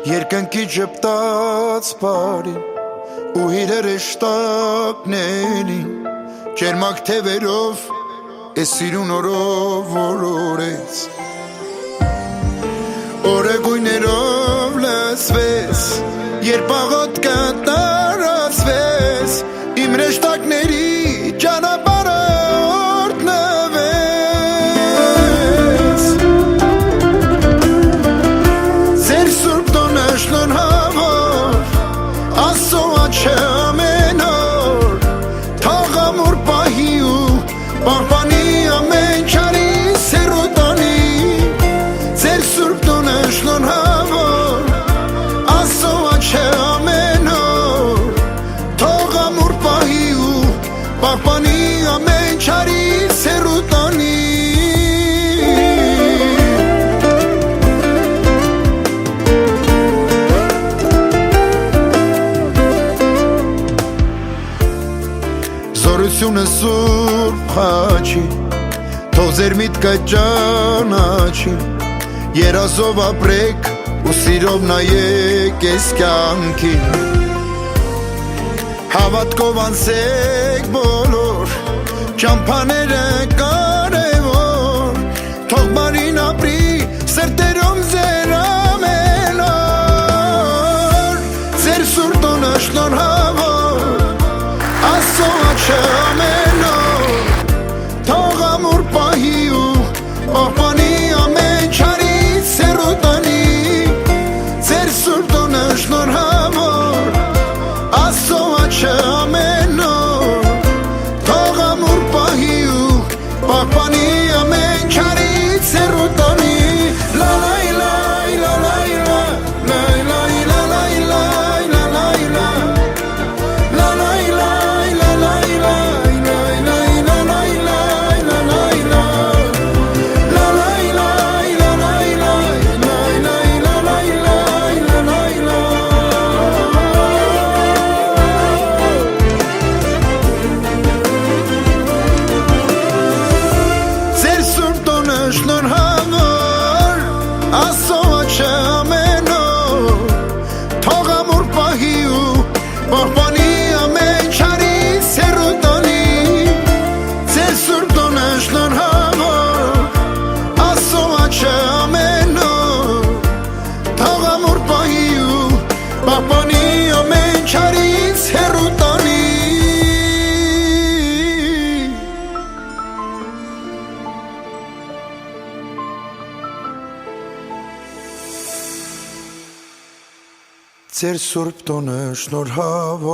Երկնքի ճպտած բարին ու իրերը շտակներին Ջերմակ թևերով ես սիրուն օրով որորեց Օրեգույներով լսվես երբ աղոթքը տարածվես Իմ ռեշտակների ճանապարհը օրհնվեց Ձեր սուրբ տոնը շնորհավոր Աստծո աչքը ամեն օր Թող ամուր պահի ու պահպանի ամեն չարի սերոտանի Ձեր սուրբ տոնը շնորհավոր Աստծո աչքը ամեն օր Թող ամուր պահի ու պահպանի ամեն չարի սերոտանի Զորությունը սուրբ խաչի Թող ձեր միտքը ճանաչի Երազով ապրեք ու սիրով նայեք ես կյանքին Հավատքով անցեք բոլոր Ճամփաները կարևոր Թող բարին ապրի սրտերում ձեր ամեն օր Ձեր սուրբ տոնը շնորհավոր Աստծո աչքը ամեն օր Թող ամուր պահի ու պահպանի ամեն չարի սերոտանի Ձեր սուրբ տոնը շնորհավոր Աստծո աչքը ամեն օր Թող ամուր պահի ու պահպանի ամեն չարի սերոտանի Լա լայ լայ լա լայ լա լայ լայ լա լայ լայ լա լայ լա La la la la la la Շնորհավոր Աստծո աչքը ամեն օր Թող ամուր պահի ու պահպանի ամեն չարի սերոտանի Ձեր սուրբ տոնը շնորհավոր Աստծո աչքը ամեն օր Թող ամուր պահի ու պահպանի ամեն չարի սերոտանի Ձեր սուրբ տոնը շնորհավոր